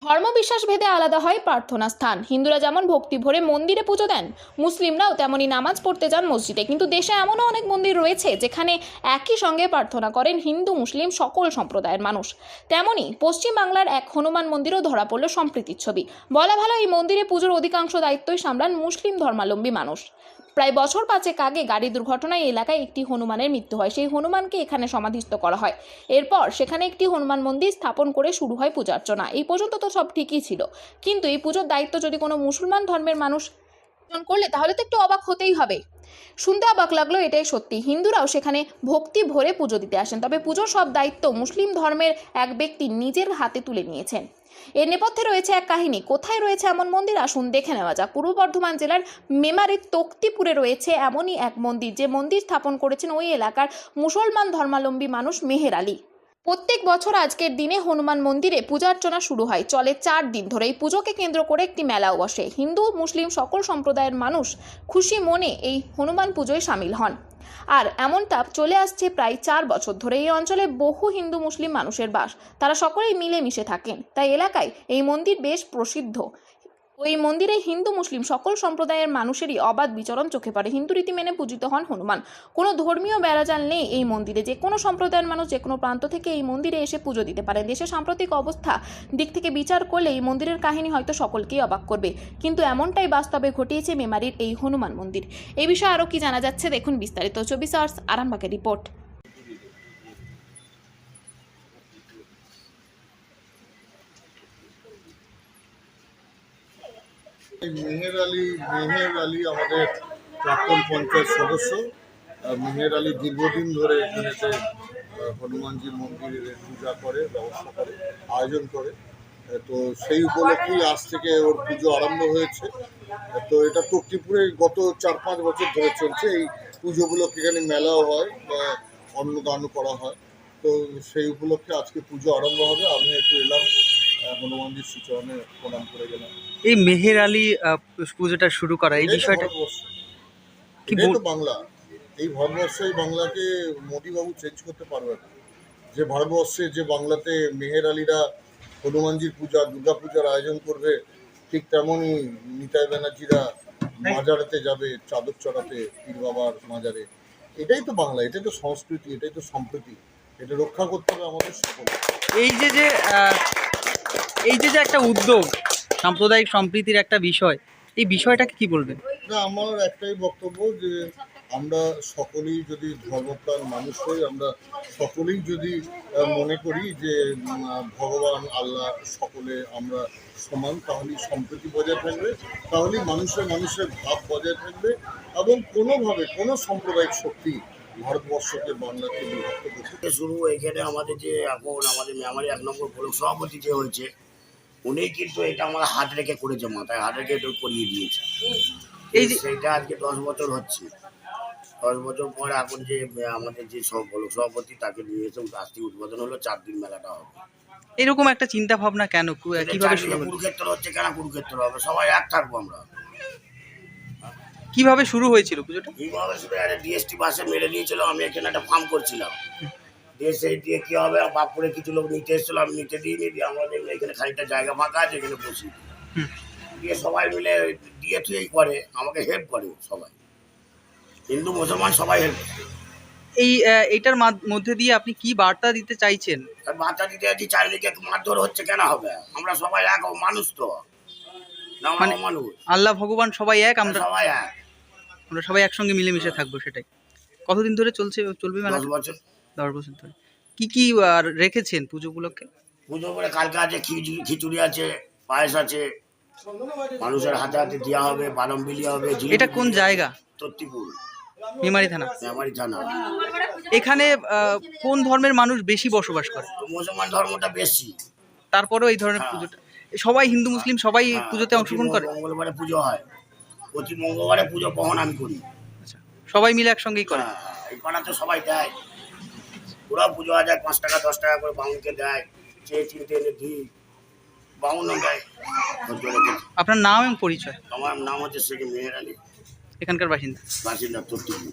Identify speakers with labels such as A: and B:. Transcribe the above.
A: ধর্মবিশ্বাস ভেদে আলাদা হয় প্রার্থনা স্থান। হিন্দুরা যেমন ভক্তি ভরে মন্দিরে পুজো দেন, মুসলিমরাও তেমনি নামাজ পড়তে যান মসজিদে। কিন্তু দেশে এমনও অনেক মন্দির রয়েছে যেখানে একই সঙ্গে প্রার্থনা করেন হিন্দু মুসলিম সকল সম্প্রদায়ের মানুষ। তেমনি পশ্চিম বাংলার এক হনুমান মন্দিরও ধরা পড়ল সম্প্রীতির ছবি। বলা ভালো, এই মন্দিরে পুজোর অধিকাংশ দায়িত্বই সামলান মুসলিম ধর্মাবলম্বী মানুষ। প্রায় বছর 5 আগে গাড়ি দুর্ঘটনায় এলাকায় একটি হনুমানের মৃত্যু হয়। সেই হনুমানকে এখানে সমাধিস্থ করা হয়। এরপর সেখানে একটি হনুমান মন্দির স্থাপন করে শুরু হয় পূজার্চনা। এই পর্যন্ত তো সব ঠিকই ছিল, কিন্তু এই পুজোর দায়িত্ব যদি কোনো মুসলমান ধর্মের মানুষ করলে তাহলে তো একটু অবাক হতেই হবে। শুনতে অবাক লাগলো, এটাই সত্যি। হিন্দুরাও সেখানে ভক্তি ভরে পুজো দিতে আসেন, তবে পুজোর সব দায়িত্ব মুসলিম ধর্মের এক ব্যক্তি নিজের হাতে তুলে নিয়েছেন। এর নেপথ্যে রয়েছে এক কাহিনী। কোথায় রয়েছে এমন মন্দির, আসুন দেখে নেওয়া যাক। পূর্ব বর্ধমান জেলার মেমারির তক্তিপুরে রয়েছে এমনই এক মন্দির, যে মন্দির স্থাপন করেছেন ওই এলাকার মুসলমান ধর্মাবলম্বী মানুষ মেহের আলী। প্রত্যেক বছর আজকের দিনে হনুমান মন্দিরে পূজার্চনা শুরু হয়, চলে 4 দিন ধরে। এই পুজোকে কেন্দ্র করে একটি মেলাও বসে। হিন্দু মুসলিম সকল সম্প্রদায়ের মানুষ খুশি মনে এই হনুমান পুজোয় সামিল হন। আর এমনটা চলে আসছে প্রায় 4 বছর ধরে। এই অঞ্চলে বহু হিন্দু মুসলিম মানুষের বাস, তারা সকলেই মিলেমিশে থাকেন, তাই এলাকায় এই মন্দির বেশ প্রসিদ্ধ। ওই মন্দিরে হিন্দু মুসলিম সকল সম্প্রদায়ের মানুষেরই অবাধ বিচরণ চোখে পড়ে। হিন্দু রীতি মেনে পূজিত হন হনুমান। কোনো ধর্মীয় বেড়াজাল নেই এই মন্দিরে। যে কোনো সম্প্রদায়ের মানুষ যে কোনো প্রান্ত থেকে এই মন্দিরে এসে পুজো দিতে পারে। দেশের সাম্প্রতিক অবস্থা দিক থেকে বিচার করলে এই মন্দিরের কাহিনী হয়তো সকলকেই অবাক করবে, কিন্তু এমনটাই বাস্তবে ঘটিয়েছে মেমারির এই হনুমান মন্দির। এই বিষয়ে আরও কি জানা যাচ্ছে দেখুন বিস্তারিত। 24 আওয়ার্স আরামবাগের রিপোর্ট।
B: মেহের আলী আমাদের প্রাক্তন পঞ্চায়েত সদস্য। মেহের আলী দীর্ঘদিন ধরে এখানেতে হনুমানজির মন্দিরের পূজা করে, ব্যবস্থা করে, আয়োজন করে। তো সেই উপলক্ষেই আজ থেকে ওর পুজো আরম্ভ হয়েছে। তো এটা তক্তিপুরে গত 4-5 বছর ধরে চলছে। এই পুজোগুলোকে এখানে মেলাও হয়, অন্নদানও করা হয়। তো সেই উপলক্ষে আজকে পুজো আরম্ভ হবে। আমি একটু এলাম, হনুমানজির শ্রীচরণে প্রণাম করে গেলাম।
C: এই মেহের আলী পুজোটা শুরু করা, এই বিষয়টা কি
B: তো বাংলা, এই ভারতবর্ষে এই বাংলাকে মোদিবাবু চেঞ্জ করতে পারবে না। যে ভারতবর্ষে যে বাংলাতে মেহের আলীরা হনুমানজির পূজা, দুর্গা পূজার আয়োজন করবে, ঠিক তেমনই নিতাই ব্যানার্জিরা মাজারেতে যাবে চাদর চড়াতে, পীর বাবার মাজারে। এটাই তো বাংলা, এটাই তো সংস্কৃতি, এটাই তো সম্প্রীতি। এটা রক্ষা করতে হবে আমাদের সকল।
C: এই যে যে এই যে যে একটা উদ্যোগ, সাম্প্রদায়িক সম্প্রীতির একটা বিষয়, এই বিষয়টাকে কি বলবেন?
B: না, আমার একটাই বক্তব্য যে আমরা সকলেই যদি ধর্মপ্রাণ মানুষ হই, আমরা সকলেই যদি মনে করি যে ভগবান আল্লাহ সকলে আমরা সমান, তাহলেই সম্প্রীতি বজায় থাকবে, তাহলেই মানুষের ভাব বজায় থাকবে, এবং কোনোভাবে কোনো সাম্প্রদায়িক শক্তি ভারতবর্ষকে বাংলাকে বিভক্ত করতে
D: শুরু। এখানে আমাদের যে এখন আমাদের মেমারি 1 নম্বর ব্লক সভাপতি যে হয়েছে, উনি কিন্তু এটা আমার হাত রেখে করেছে, মাথায় হাত রেখে এটা করিয়ে দিয়েছে। এই সেইটা আজকে 10 বছর হচ্ছে। 10 বছর পর এখন যে আমাদের যে ব্লক সভাপতি, তাকে নিয়ে এসে আজকে উদ্বোধন হলো। 4 দিন মেলাটা হবে।
C: এরকম একটা চিন্তা ভাবনা কেন, কিভাবে শুরু হলো?
D: কুরুক্ষেত্র হচ্ছে, কেন কুরুক্ষেত্র হবে? সবাই এক থাকবো আমরা।
C: কিভাবে শুরু হয়েছিল পুজোটা?
D: এইভাবে শুধু একটা ডিএসটি বাসে মেরে নিয়েছিল। আমি এখানে একটা ফার্ম করছিলাম, দিয়ে সেই দিয়ে কী হবে, বাপুরে কিছু লোক নিতে এসেছিল, আমি নিতে দিইনি। দিয়ে আমাদের এখানে খানিকটা জায়গা ফাঁকা আছে, এখানে বসি। দিয়ে সবাই মিলে দিয়ে থুয়েই করে, আমাকে হেল্প করে সবাই, হিন্দু মুসলমান সবাই হেল্প করে।
C: এইটার মধ্যে দিয়ে আপনি কি বার্তা দিতে চাইছেন?
D: বার্তা দিতে যাচ্ছি, চারিদিকে মারধর হচ্ছে, কেন হবে? আমরা সবাই এক মানুষ, তো
C: মানে
D: মানুষ,
C: আল্লাহ ভগবান সবাই এক, আমরা
D: সবাই এক,
C: আমরা সবাই একসঙ্গে মিলেমিশে থাকবো, সেটাই। কতদিন ধরে চলবে মেলা?
D: 10 বছর।
C: 10 বছর ধরে। কি রেখেছেন পুজো উপলক্ষে?
D: পুজো করে কালকে আছে খিচুড়ি আছে, পায়েস আছে, মানুষের হাতে হাতে দেওয়া হবে, বাদাম বিলি হবে।
C: এটা কোন জায়গা?
D: তক্তিপুর,
C: মেমারি থানা।
D: মেমারি থানা।
C: এখানে কোন ধর্মের মানুষ বেশি বসবাস করে?
D: মুসলমান ধর্মটা বেশি।
C: তারপরেও এই ধরনের পুজোটা সবাই, হিন্দু মুসলিম সবাই পুজোতে অংশগ্রহণ করে?
D: মঙ্গলবারে পুজো হয়, প্রতি মঙ্গলবারে পুজো বহন আমি করি।
C: আচ্ছা, সবাই মিলে একসঙ্গেই করে?
D: এই পাড়াতে সবাই দেয়, ওরাও পুজো হয়, 5 টাকা 10 টাকা করে বাউনকে দেয়, চেয়ে চিনতে এনে দিই, বাউনও দেয়।
C: আপনার নাম এবং পরিচয়?
D: আমার নাম হচ্ছে শেখ মেহের আলী,
C: এখানকার বাসিন্দা
D: তক্তিপুর।